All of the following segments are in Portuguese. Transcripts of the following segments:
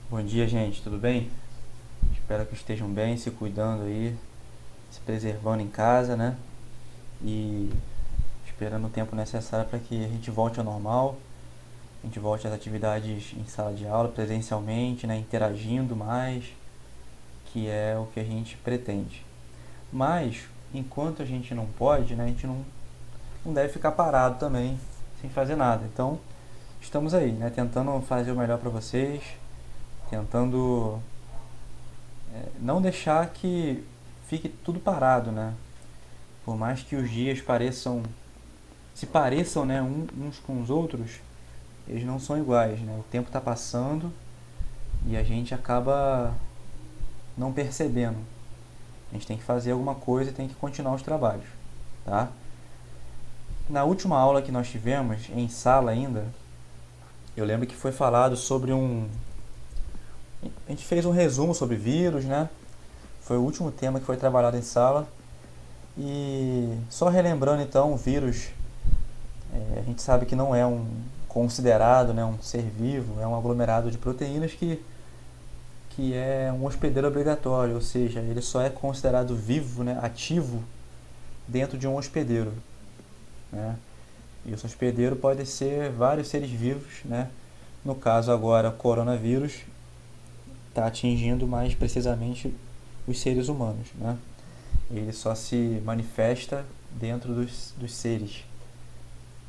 Bom dia, gente, tudo bem? Espero que estejam bem, se cuidando aí, se preservando em casa, né? E esperando o tempo necessário para que a gente volte ao normal, a gente volte às atividades em sala de aula, presencialmente, né? Interagindo mais, que é o que a gente pretende. Mas, enquanto a gente não pode, né? A gente não deve ficar parado também, sem fazer nada. Então, estamos aí, né? Tentando fazer o melhor para vocês, tentando não deixar que fique tudo parado, né? Por mais que os dias se pareçam, né, uns com os outros, eles não são iguais, né? O tempo está passando e a gente acaba não percebendo. A gente tem que fazer alguma coisa e tem que continuar os trabalhos, tá? Na última aula que nós tivemos, em sala ainda, eu lembro que foi falado sobre a gente fez um resumo sobre vírus, né? Foi o último tema que foi trabalhado em sala. E só relembrando então, o vírus, a gente sabe que não é considerado, né, um ser vivo, é um aglomerado de proteínas que é um hospedeiro obrigatório, ou seja, ele só é considerado vivo, né, ativo, dentro de um hospedeiro. Né? E esse hospedeiro pode ser vários seres vivos. Né? No caso agora, o coronavírus está atingindo mais precisamente os seres humanos. Né? Ele só se manifesta dentro dos seres.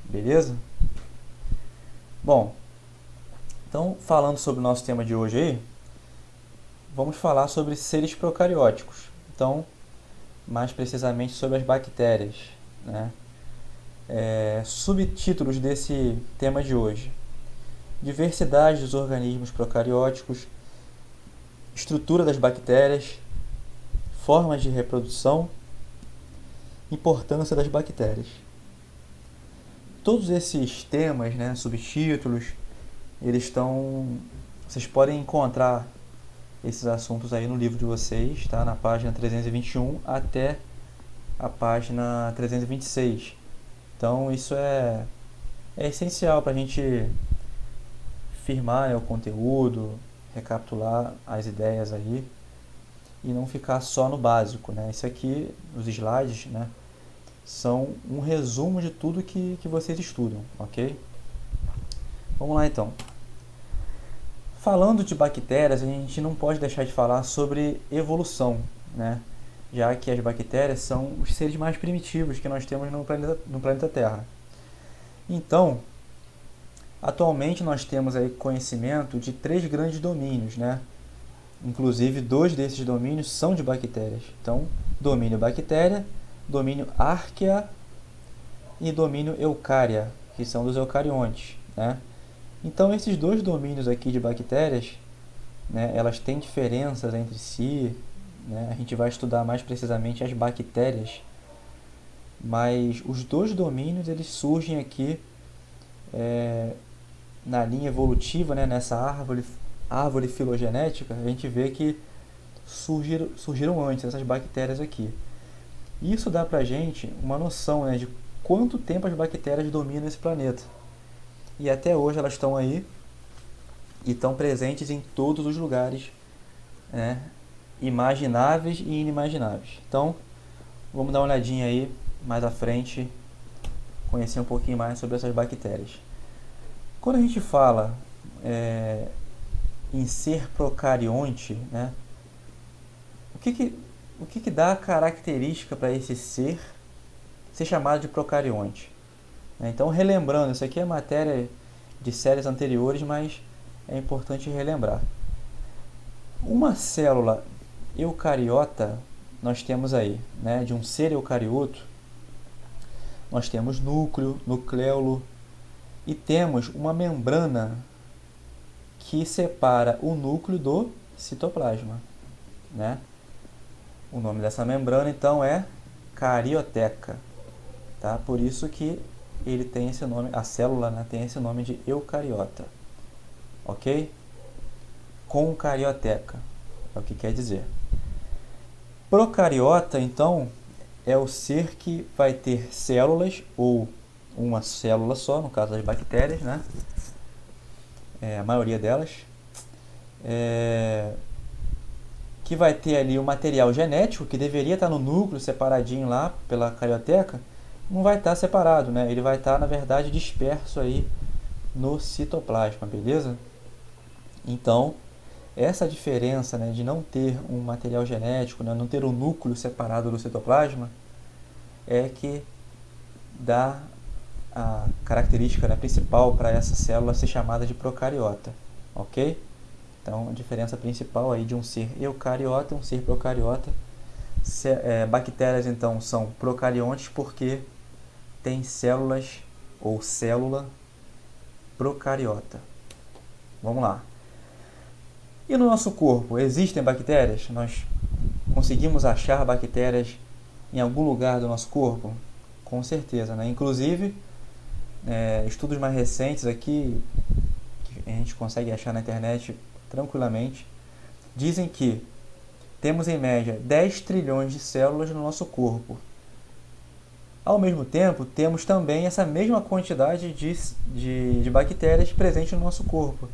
Beleza? Bom, então falando sobre o nosso tema de hoje aí, vamos falar sobre seres procarióticos. Então, mais precisamente sobre as bactérias. Né? Subtítulos desse tema de hoje: diversidade dos organismos procarióticos, estrutura das bactérias, formas de reprodução, importância das bactérias. Todos esses temas, né, subtítulos, eles estão. Vocês podem encontrar esses assuntos aí no livro de vocês, tá? Na página 321 até a página 326. Então isso é essencial para a gente firmar, né, o conteúdo, recapitular as ideias aí e não ficar só no básico. Né? Isso aqui, os slides, né, são um resumo de tudo que vocês estudam, ok? Vamos lá então. Falando de bactérias, a gente não pode deixar de falar sobre evolução, né? Já que as bactérias são os seres mais primitivos que nós temos no planeta Terra. Então, atualmente nós temos aí conhecimento de 3 grandes domínios, né? Inclusive 2 desses domínios são de bactérias. Então, domínio bactéria, domínio arquea e domínio eucária, que são dos eucariontes, né? Então, esses 2 domínios aqui de bactérias, né, elas têm diferenças entre si, né? A gente vai estudar mais precisamente as bactérias, mas os 2 domínios eles surgem aqui na linha evolutiva, né, nessa árvore filogenética. A gente vê que surgiram antes essas bactérias aqui. Isso dá pra gente uma noção, né, de quanto tempo as bactérias dominam esse planeta. E até hoje elas estão aí e estão presentes em todos os lugares, né, imagináveis e inimagináveis. Então, vamos dar uma olhadinha aí mais à frente, conhecer um pouquinho mais sobre essas bactérias. Quando a gente fala em ser procarionte, né, o que dá característica para esse ser chamado de procarionte? Então, relembrando, isso aqui é matéria de séries anteriores, mas é importante relembrar. Uma célula eucariota, nós temos aí, né, de um ser eucarioto, nós temos núcleo, nucleolo e temos uma membrana que separa o núcleo do citoplasma. Né? O nome dessa membrana então é carioteca. Tá? Por isso que ele tem esse nome, a célula, né, tem esse nome de eucariota. Ok? Concarioteca é o que quer dizer. Procariota, então, é o ser que vai ter células, ou uma célula só, no caso das bactérias, né? A maioria delas. que vai ter ali o material genético, que deveria estar no núcleo separadinho lá pela carioteca, não vai estar separado, né? Ele vai estar, na verdade, disperso aí no citoplasma, beleza? Então, essa diferença, né, de não ter um material genético, né, não ter um núcleo separado do citoplasma, é que dá a característica, né, principal para essa célula ser chamada de procariota, ok? Então, a diferença principal aí de um ser eucariota e um ser procariota. Bactérias, então, são procariontes porque tem células ou célula procariota. Vamos lá. E no nosso corpo, existem bactérias? Nós conseguimos achar bactérias em algum lugar do nosso corpo? Com certeza, né? Inclusive, estudos mais recentes aqui, que a gente consegue achar na internet tranquilamente, dizem que temos em média 10 trilhões de células no nosso corpo. Ao mesmo tempo, temos também essa mesma quantidade de bactérias presentes no nosso corpo,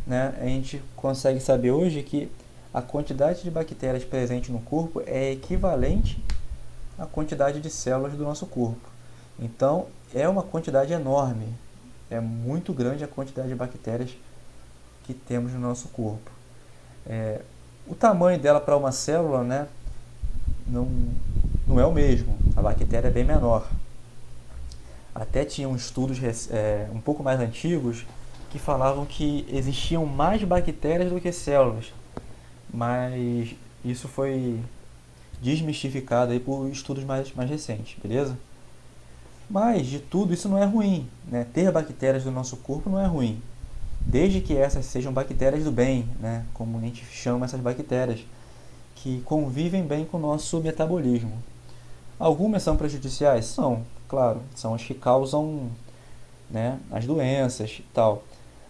né? A gente consegue saber hoje que a quantidade de bactérias presentes no corpo é equivalente à quantidade de células do nosso corpo. Então, é uma quantidade enorme, é muito grande a quantidade de bactérias que temos no nosso corpo. O tamanho dela para uma célula, né, não é o mesmo, a bactéria é bem menor. Até tinham estudos um pouco mais antigos que falavam que existiam mais bactérias do que células, mas isso foi desmistificado aí por estudos mais recentes, beleza? Mas, de tudo, isso não é ruim, né? Ter bactérias no nosso corpo não é ruim, desde que essas sejam bactérias do bem, né? Como a gente chama essas bactérias, que convivem bem com o nosso metabolismo. Algumas são prejudiciais? São, claro, são as que causam, né, as doenças e tal.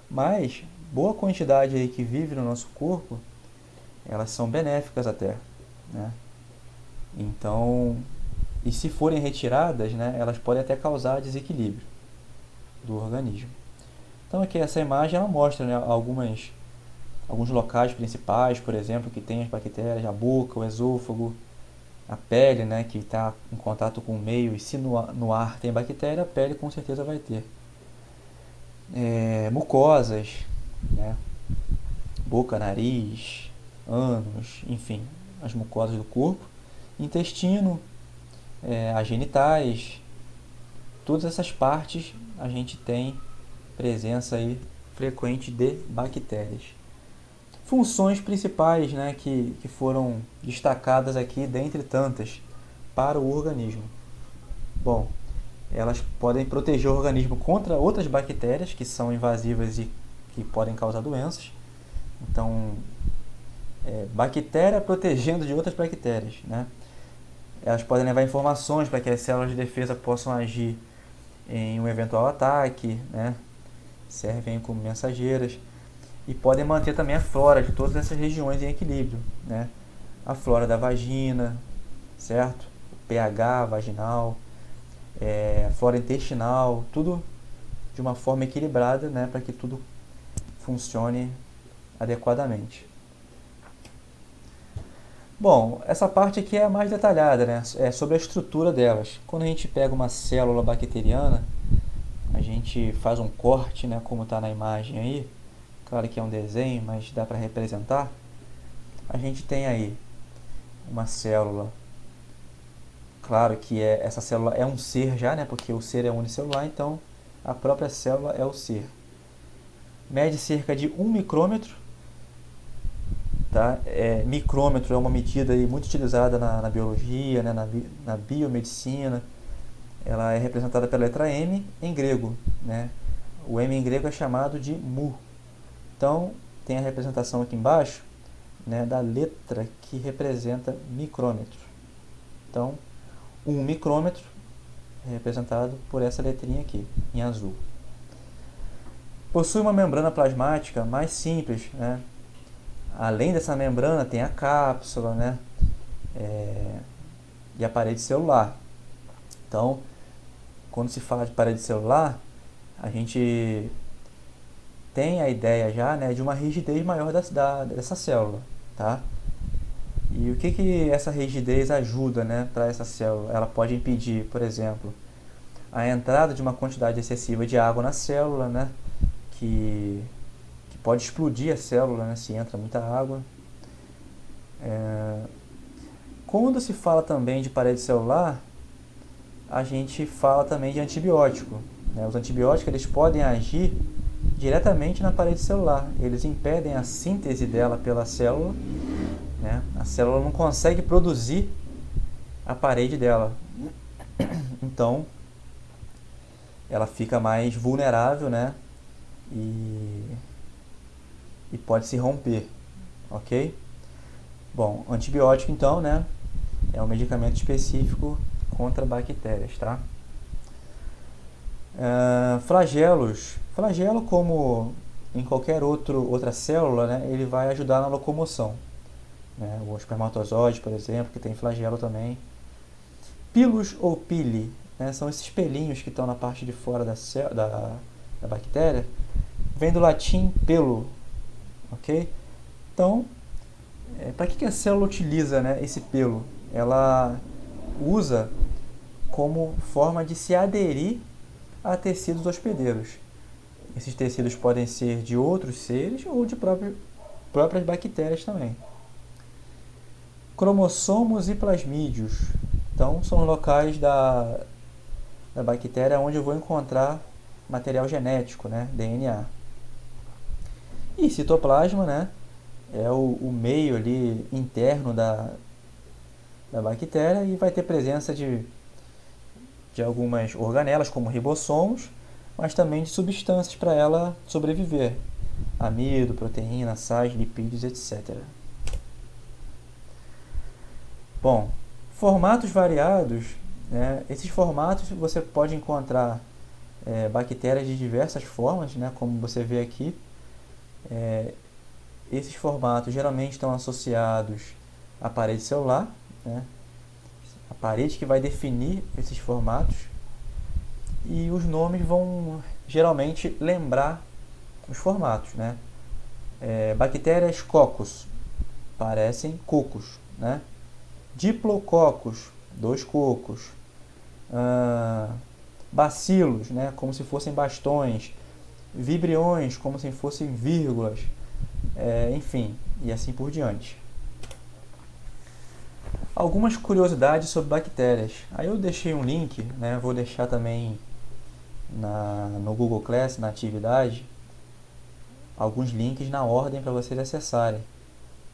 Mas boa quantidade aí que vive no nosso corpo, elas são benéficas até, né? Então, e se forem retiradas, né, elas podem até causar desequilíbrio do organismo. Então aqui essa imagem ela mostra, né, alguns locais principais, por exemplo, que tem as bactérias, a boca, o esôfago, a pele, né, que está em contato com o meio, e se no ar tem bactéria, a pele com certeza vai ter. Mucosas, né, boca, nariz, ânus, enfim, as mucosas do corpo, intestino, as genitais, todas essas partes a gente tem presença aí frequente de bactérias. Funções principais, né, que foram destacadas aqui dentre tantas para o organismo. Bom, elas podem proteger o organismo contra outras bactérias que são invasivas e que podem causar doenças. Então, bactéria protegendo de outras bactérias, né? Elas podem levar informações para que as células de defesa possam agir em um eventual ataque, né? Servem como mensageiras e podem manter também a flora de todas essas regiões em equilíbrio, né? A flora da vagina, certo? O pH vaginal, a flora intestinal, tudo de uma forma equilibrada, né? Para que tudo funcione adequadamente. Bom, essa parte aqui é a mais detalhada, né? É sobre a estrutura delas. Quando a gente pega uma célula bacteriana, a gente faz um corte, né? Como está na imagem aí. Claro que é um desenho, mas dá para representar. A gente tem aí uma célula. Claro que essa célula é um ser já, né? Porque o ser é unicelular, então a própria célula é o ser. Mede cerca de 1 micrômetro. Tá? Micrômetro é uma medida aí muito utilizada na biologia, né? na biomedicina. Ela é representada pela letra M em grego, né? O M em grego é chamado de mu. Então, tem a representação aqui embaixo, né, da letra que representa micrômetro. Então, 1 micrômetro é representado por essa letrinha aqui, em azul. Possui uma membrana plasmática mais simples, né? Além dessa membrana tem a cápsula, né? E a parede celular. Então, quando se fala de parede celular, a gente tem a ideia já, né, de uma rigidez maior dessa célula, tá? E o que essa rigidez ajuda, né, para essa célula? Ela pode impedir, por exemplo, a entrada de uma quantidade excessiva de água na célula, né, que pode explodir a célula, né, se entra muita água. Quando se fala também de parede celular, a gente fala também de antibiótico, né? Os antibióticos eles podem agir diretamente na parede celular. Eles impedem a síntese dela pela célula, né? A célula não consegue produzir a parede dela. Então, ela fica mais vulnerável, né? E pode se romper, ok? Bom, antibiótico então, né? É um medicamento específico contra bactérias, tá? Flagelos. Flagelo, como em qualquer outra célula, né? Ele vai ajudar na locomoção. Né? O espermatozoide, por exemplo, que tem flagelo também. Pilos ou pili, né? São esses pelinhos que estão na parte de fora da bactéria. Vem do latim pelo, ok? Então, para que a célula utiliza, né, esse pelo? Ela usa como forma de se aderir a tecidos hospedeiros. Esses tecidos podem ser de outros seres ou de próprias bactérias também. Cromossomos e plasmídios. Então, são os locais da bactéria onde eu vou encontrar material genético, né, DNA. E citoplasma, né, é o meio ali interno da bactéria e vai ter presença de algumas organelas, como ribossomos, mas também de substâncias para ela sobreviver. Amido, proteína, sais, lipídios, etc. Bom, formatos variados, né? Esses formatos você pode encontrar bactérias de diversas formas, né? Como você vê aqui. Esses formatos geralmente estão associados à parede celular, né? A parede que vai definir esses formatos, e os nomes vão geralmente lembrar os formatos, né? Bactérias Coccus parecem cocos, né? Diplococos, 2 cocos. Bacilos, né? Como se fossem bastões. Vibriões, como se fossem vírgulas. Enfim, e assim por diante. Algumas curiosidades sobre bactérias. Aí eu deixei um link, né? Vou deixar também no Google Class, na atividade, alguns links na ordem para vocês acessarem,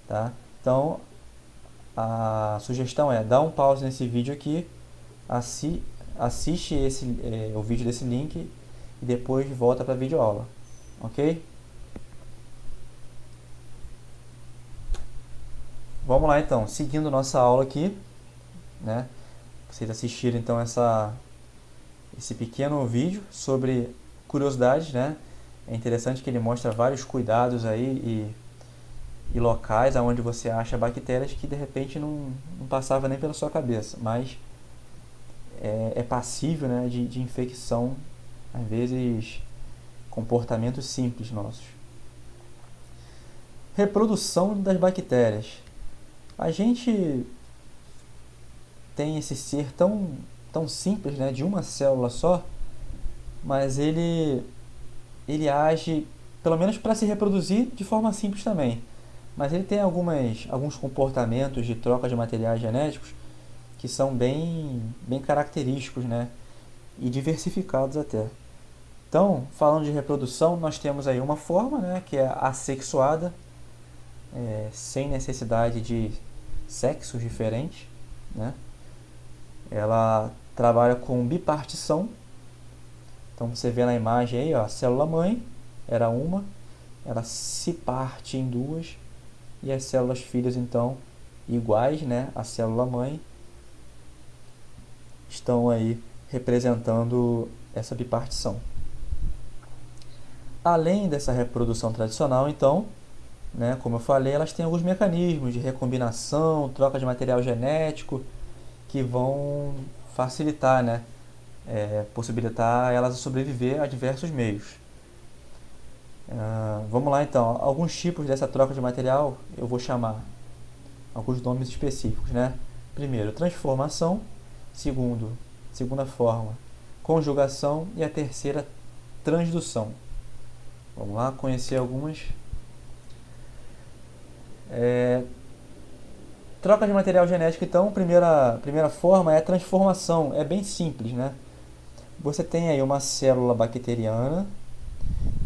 tá? Então, a sugestão é dar um pause nesse vídeo aqui, assiste o vídeo desse link e depois volta para a videoaula, ok? Vamos lá então, seguindo nossa aula aqui, né? Vocês assistiram então esse pequeno vídeo sobre curiosidades, né? É interessante que ele mostra vários cuidados aí e locais onde você acha bactérias que de repente não passava nem pela sua cabeça, mas é passível, né, de infecção, às vezes comportamentos simples nossos. Reprodução das bactérias. A gente tem esse ser tão simples, né, de uma célula só, mas ele age, pelo menos para se reproduzir, de forma simples também. Mas ele tem alguns comportamentos de troca de materiais genéticos que são bem característicos, né, e diversificados até. Então, falando de reprodução, nós temos aí uma forma, né, que é assexuada, sem necessidade de sexos diferentes, né? Ela trabalha com bipartição. Então você vê na imagem aí, ó, a célula mãe era uma, ela se parte em duas, e as células filhas então iguais, né, a célula mãe, estão aí representando essa bipartição. Além dessa reprodução tradicional, então, né, como eu falei, elas têm alguns mecanismos de recombinação, troca de material genético, que vão facilitar, né, possibilitar elas a sobreviver a diversos meios. Vamos lá então, alguns tipos dessa troca de material eu vou chamar alguns nomes específicos, né? Primeiro, transformação. Segunda forma, conjugação. E a terceira, transdução. Vamos lá conhecer algumas. Troca de material genético, então, primeira forma é a transformação. É bem simples, né? Você tem aí uma célula bacteriana,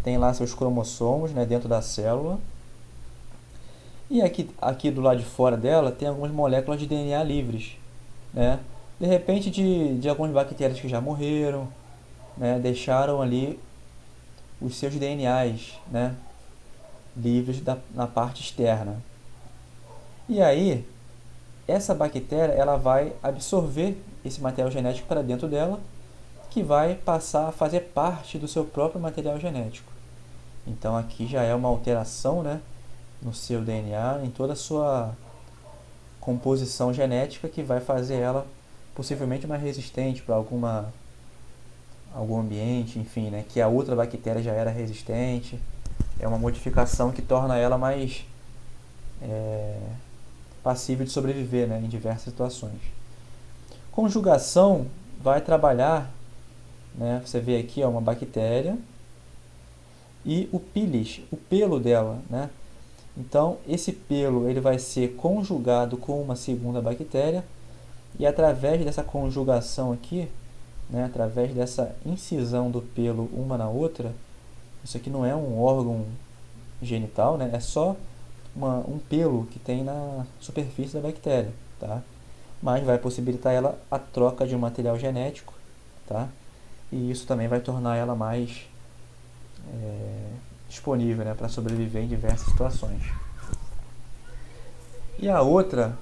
tem lá seus cromossomos, né, dentro da célula. E aqui do lado de fora dela tem algumas moléculas de DNA livres, né? De repente de algumas bactérias que já morreram, né, deixaram ali os seus DNAs, né, livres na parte externa. E aí, essa bactéria ela vai absorver esse material genético para dentro dela, que vai passar a fazer parte do seu próprio material genético. Então aqui já é uma alteração, né, no seu DNA, em toda a sua composição genética, que vai fazer ela possivelmente mais resistente para algum ambiente, enfim, né, que a outra bactéria já era resistente. É uma modificação que torna ela mais passível de sobreviver, né, em diversas situações. Conjugação vai trabalhar, né, você vê aqui uma bactéria e o pílis, o pelo dela, né? Então esse pelo ele vai ser conjugado com uma segunda bactéria, e através dessa conjugação aqui, né, através dessa incisão do pelo uma na outra, isso aqui não é um órgão genital, né, é só um pelo que tem na superfície da bactéria, tá? Mas vai possibilitar ela a troca de um material genético, tá? E isso também vai tornar ela mais disponível, né, para sobreviver em diversas situações. E a outra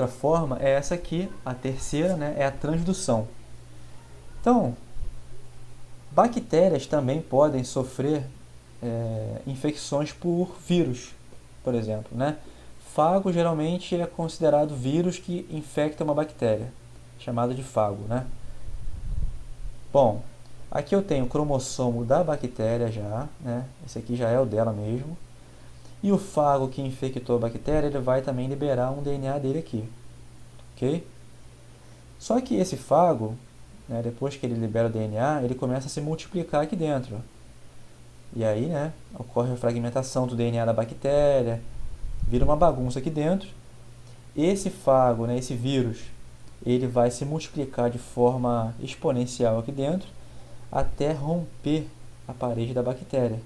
forma é essa aqui, a terceira, né, é a transdução. Então, bactérias também podem sofrer infecções por vírus, por exemplo, né? Fago geralmente é considerado vírus que infecta uma bactéria, chamado de fago, né? Bom, aqui eu tenho o cromossomo da bactéria já, né? Esse aqui já é o dela mesmo. E o fago que infectou a bactéria, ele vai também liberar um DNA dele aqui, ok? Só que esse fago, né, depois que ele libera o DNA, ele começa a se multiplicar aqui dentro. E aí, né, ocorre a fragmentação do DNA da bactéria, vira uma bagunça aqui dentro. Esse fago, né, esse vírus, ele vai se multiplicar de forma exponencial aqui dentro, até romper a parede da bactéria.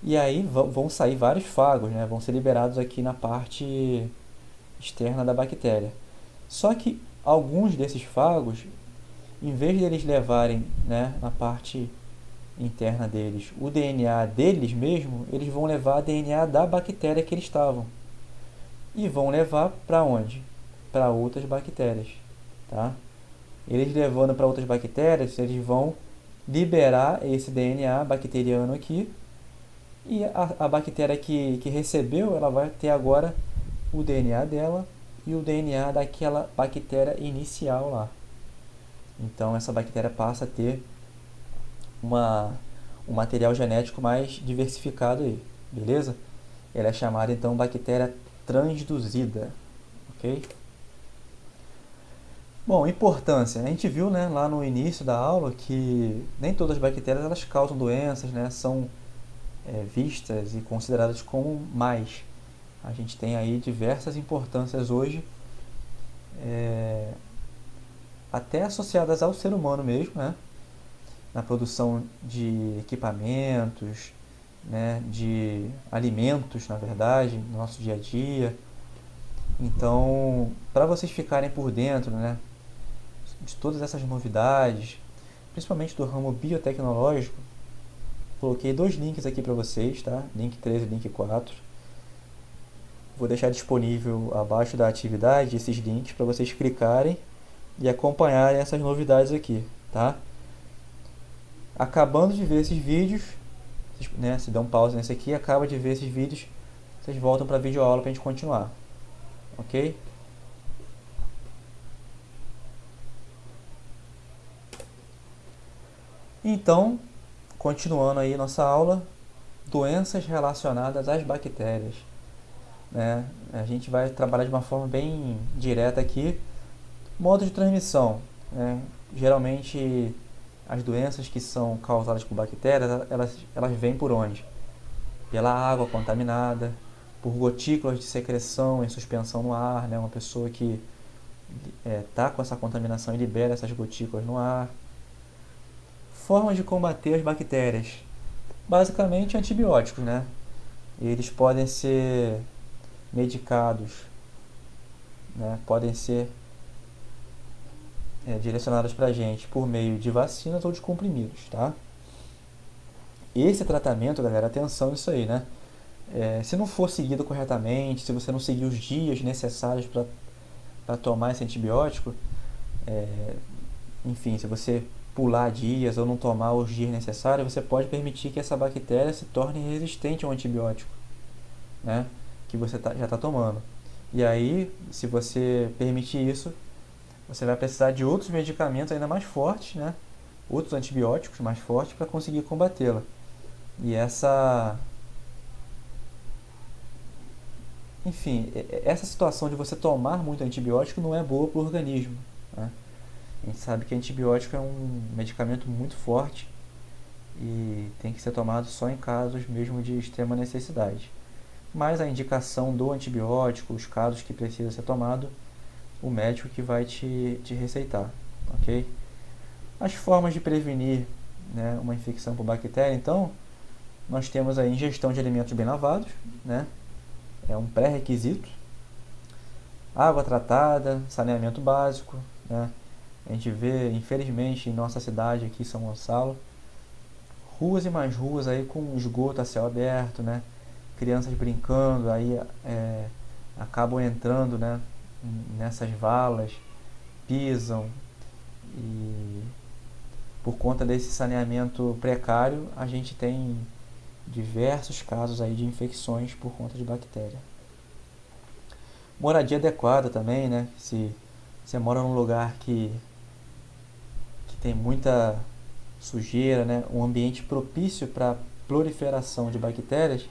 E aí vão sair vários fagos, né, vão ser liberados aqui na parte externa da bactéria. Só que alguns desses fagos, em vez de eles levarem, né, na parte interna deles o DNA deles mesmo, eles vão levar DNA da bactéria que eles estavam. E vão levar para onde? Para outras bactérias, tá? Eles levando para outras bactérias, eles vão liberar esse DNA bacteriano aqui, e a bactéria que recebeu, ela vai ter agora o DNA dela e o DNA daquela bactéria inicial lá. Então essa bactéria passa a ter um material genético mais diversificado aí, beleza? Ela é chamada então bactéria transduzida, ok? Bom, importância. A gente viu, né, lá no início da aula que nem todas as bactérias elas causam doenças, né? São vistas e consideradas como mais. A gente tem aí diversas importâncias hoje, até associadas ao ser humano mesmo, né? Na produção de equipamentos, né, de alimentos, na verdade, no nosso dia a dia. Então, para vocês ficarem por dentro, né, de todas essas novidades, principalmente do ramo biotecnológico, coloquei 2 links aqui para vocês, tá? Link 3 e link 4. Vou deixar disponível abaixo da atividade esses links para vocês clicarem e acompanharem essas novidades aqui, tá? Acabando de ver esses vídeos, né, se dão pausa nesse aqui, acaba de ver esses vídeos, vocês voltam para a videoaula para a gente continuar, ok? Então, continuando aí nossa aula, doenças relacionadas às bactérias, né? A gente vai trabalhar de uma forma bem direta aqui. Modo de transmissão, né? Geralmente as doenças que são causadas por bactérias, elas vêm por onde? Pela água contaminada, por gotículas de secreção em suspensão no ar, né? Uma pessoa que está com essa contaminação e libera essas gotículas no ar. Formas de combater as bactérias, basicamente antibióticos, né? Eles podem ser medicados, né? Podem ser direcionados para a gente por meio de vacinas ou de comprimidos, tá? Esse tratamento, galera, atenção nisso aí, né? Se não for seguido corretamente, se você não seguir os dias necessários para tomar esse antibiótico, enfim, se você pular dias ou não tomar os dias necessários, você pode permitir que essa bactéria se torne resistente ao antibiótico, né? Que você já está tomando. E aí, se você permitir isso, você vai precisar de outros medicamentos ainda mais fortes, né? Outros antibióticos mais fortes para conseguir combatê-la. E enfim, essa situação de você tomar muito antibiótico não é boa para o organismo, né? A gente sabe que antibiótico é um medicamento muito forte e tem que ser tomado só em casos mesmo de extrema necessidade. Mas a indicação do antibiótico, os casos que precisa ser tomado, o médico que vai te receitar, ok? As formas de prevenir, né, uma infecção por bactéria, então, nós temos a ingestão de alimentos bem lavados, né? É um pré-requisito. Água tratada, saneamento básico, né? A gente vê, infelizmente, em nossa cidade aqui, São Gonçalo, ruas e mais ruas aí com esgoto a céu aberto, né? Crianças brincando, aí acabam entrando, né, nessas valas, pisam, e por conta desse saneamento precário, a gente tem diversos casos aí de infecções por conta de bactéria. Moradia adequada também, né? Se você mora num lugar que tem muita sujeira, né? Um ambiente propício para proliferação de bactérias,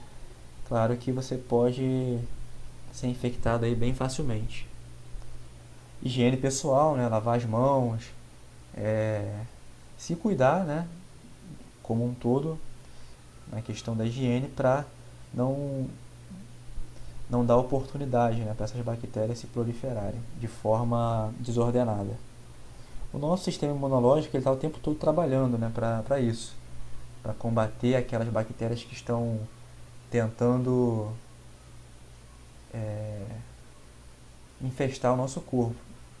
claro que você pode ser infectado aí bem facilmente. Higiene pessoal, né? Lavar as mãos, se cuidar, né? Como um todo, na questão da higiene, para não dar oportunidade, né, para essas bactérias se proliferarem de forma desordenada. O nosso sistema imunológico está o tempo todo trabalhando, né, para isso, para combater aquelas bactérias que estão tentando infestar o nosso corpo,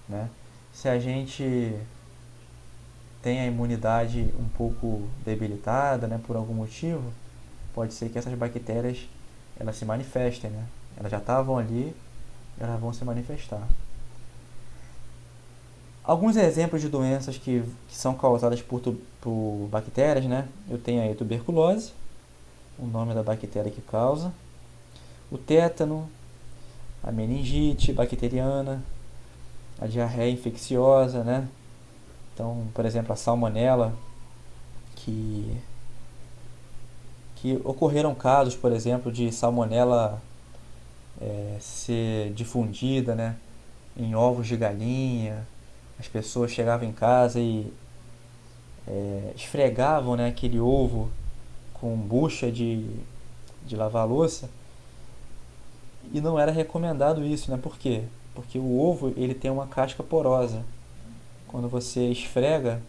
né? Se a gente tem a imunidade um pouco debilitada, né, por algum motivo, pode ser que essas bactérias elas se manifestem, né? Elas já estavam ali, elas vão se manifestar. Alguns exemplos de doenças que são causadas por bactérias, né? Eu tenho aí a tuberculose, o nome da bactéria que causa, o tétano, a meningite bacteriana, a diarreia infecciosa, né? Então, por exemplo, a salmonela, que ocorreram casos, por exemplo, de salmonela ser difundida, né, em ovos de galinha. As pessoas chegavam em casa e esfregavam, né, aquele ovo com bucha de lavar louça, e não era recomendado isso, né? Por quê? Porque o ovo ele tem uma casca porosa. Quando você esfrega,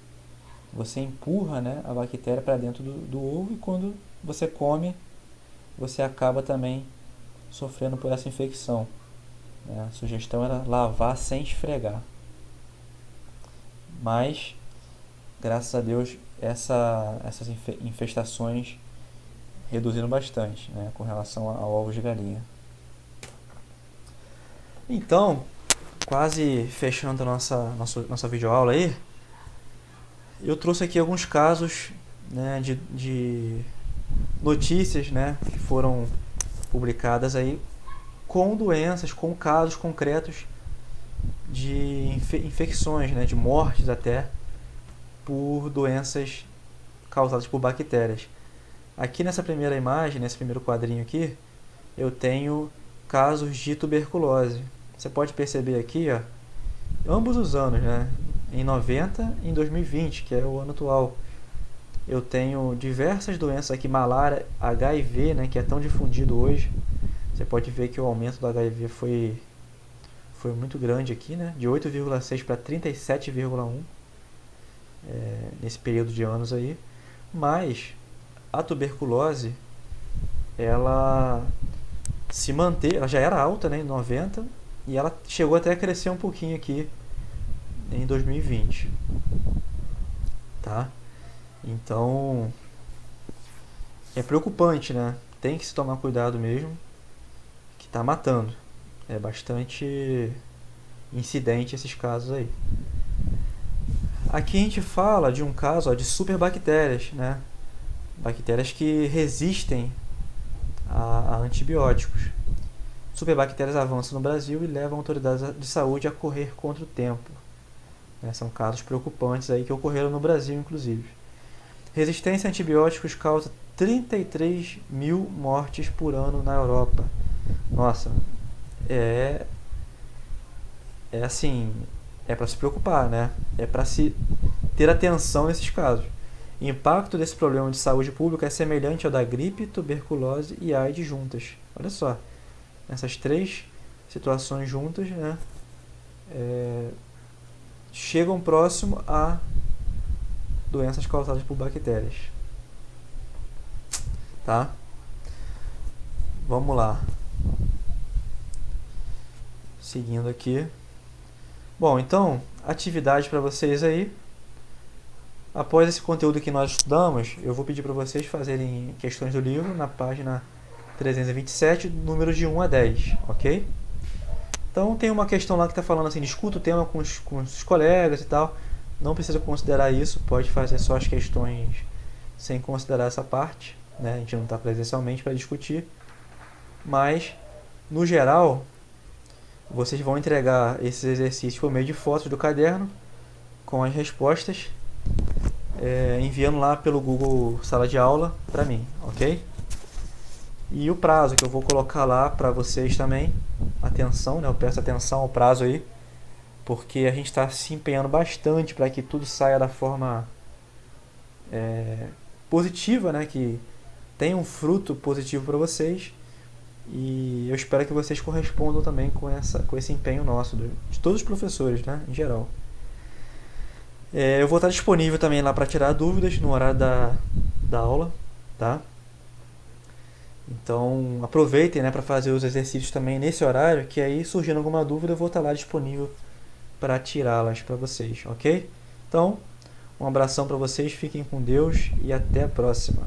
você empurra, né, a bactéria para dentro do ovo, e quando você come, você acaba também sofrendo por essa infecção, né? A sugestão era lavar sem esfregar. Mas, graças a Deus, essas infestações reduziram bastante, né, com relação a ovos de galinha. Então, quase fechando a nossa videoaula aí, eu trouxe aqui alguns casos, né, de notícias, né, que foram publicadas aí com doenças, com casos concretos de infecções, né, de mortes até por doenças causadas por bactérias. Aqui nessa primeira imagem, nesse primeiro quadrinho aqui, eu tenho casos de tuberculose. Você pode perceber aqui, ó, ambos os anos, né? Em 90 e em 2020, que é o ano atual. Eu tenho diversas doenças aqui, malária, HIV, né, que é tão difundido hoje. Você pode ver que o aumento do HIV foi muito grande aqui, né? De 8,6 para 37,1 nesse período de anos aí. Mas a tuberculose, ela se manteve, ela já era alta, né, em 90, e ela chegou até a crescer um pouquinho aqui em 2020, tá? Então, é preocupante, né? Tem que se tomar cuidado mesmo, que tá matando. É bastante incidente esses casos aí. Aqui a gente fala de um caso, ó, de superbactérias, né? Bactérias que resistem a antibióticos. Superbactérias avançam no Brasil e levam autoridades de saúde a correr contra o tempo. São casos preocupantes aí que ocorreram no Brasil, inclusive. Resistência a antibióticos causa 33 mil mortes por ano na Europa. Nossa, é assim, é para se preocupar, né? É para se ter atenção nesses casos. O impacto desse problema de saúde pública é semelhante ao da gripe, tuberculose e AIDS juntas. Olha só, essas três situações juntas, né, chegam próximo a doenças causadas por bactérias. Tá? Vamos lá. Seguindo aqui. Bom, então, atividade para vocês aí. Após esse conteúdo que nós estudamos, eu vou pedir para vocês fazerem questões do livro na página 327, números de 1 a 10, ok? Então tem uma questão lá que está falando assim, discuta o tema com os colegas e tal. Não precisa considerar isso, pode fazer só as questões sem considerar essa parte, né? A gente não está presencialmente para discutir. Mas, no geral, vocês vão entregar esses exercícios por meio de fotos do caderno com as respostas, enviando lá pelo Google Sala de Aula para mim, ok? E o prazo que eu vou colocar lá para vocês também, atenção, né? Eu peço atenção ao prazo aí, porque a gente está se empenhando bastante para que tudo saia da forma positiva, né? Que tenha um fruto positivo para vocês. E eu espero que vocês correspondam também com esse empenho nosso, de todos os professores, né, em geral. Eu vou estar disponível também lá para tirar dúvidas no horário da aula, tá? Então aproveitem, né, para fazer os exercícios também nesse horário, que aí surgindo alguma dúvida eu vou estar lá disponível para tirá-las para vocês, ok? Então, um abração para vocês, fiquem com Deus e até a próxima.